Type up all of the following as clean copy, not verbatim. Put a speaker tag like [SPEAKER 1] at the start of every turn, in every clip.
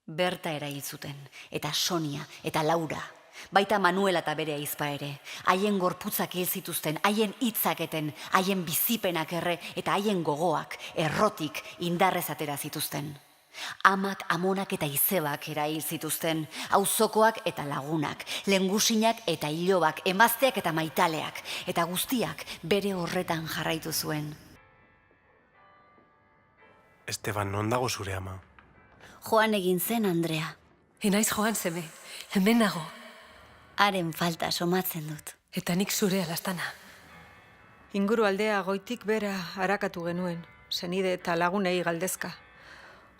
[SPEAKER 1] Berta erail zuten, eta Sonia, eta Laura. Baita Manuela eta bere ahizpa ere. Haien gorputzak hil zituzten, haien hitzaketen, haien bizipenak erre, eta haien gogoak, errotik, indarrez atera zituzten. Amak, amonak eta izebak erail zituzten, auzokoak eta lagunak, lengusinak eta ilobak, emazteak eta maitaleak, eta guztiak bere horretan jarraitu zuen.
[SPEAKER 2] Esteban, non dago zure ama?
[SPEAKER 1] Joan egin zen, Andrea.
[SPEAKER 3] Enaiz joan seme, hemen nago.
[SPEAKER 1] Haren falta somatzen dut.
[SPEAKER 3] Eta nik zure alastana.
[SPEAKER 4] Inguru aldea goitik bera harakatu genuen, senide eta lagunei galdezka.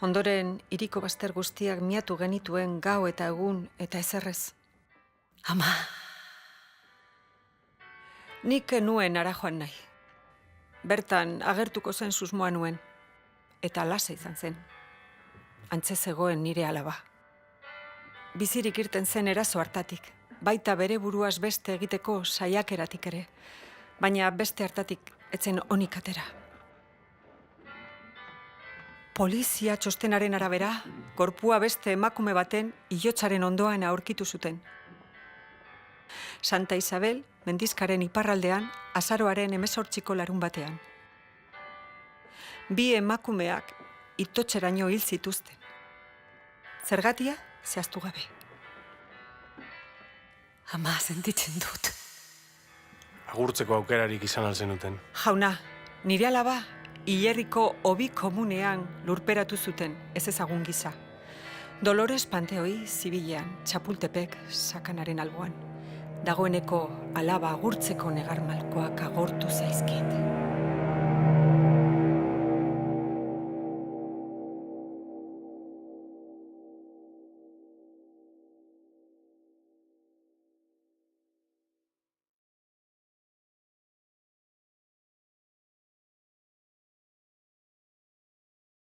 [SPEAKER 4] Ondoren, hiriko bazter guztiak miatu genituen gau eta egun eta ezerrez.
[SPEAKER 3] Ama,
[SPEAKER 4] Nik nuen ara joan nahi. Bertan agertuko zen susmoa nuen, eta lasa izan zen. Antze zegoen nire alaba. Bizirik irten zen eraso hartatik, baita bere buruaz beste egiteko saiakeratik ere, baina beste hartatik etzen onik atera. Polizia txostenaren arabera, gorpua beste emakume baten ilotzaren ondoan aurkitu zuten. Santa Isabel, mendizkaren iparraldean, azaroaren 18ko larun batean. Bi emakumeak itotxeraino hil zituzten. Zergatia, zehaztu gabe.
[SPEAKER 3] ama sentitzen dut.
[SPEAKER 2] Agurtzeko aukerarik izan alzenuten.
[SPEAKER 4] Jauna, nire alaba, hilerriko hobi komunean lurperatu zuten, ez ezagun gisa. Dolores Panteoi zibilean, Txapultepek sakanaren alboan. Dagoeneko alaba agurtzeko negarmalkoak agortu zaizkit.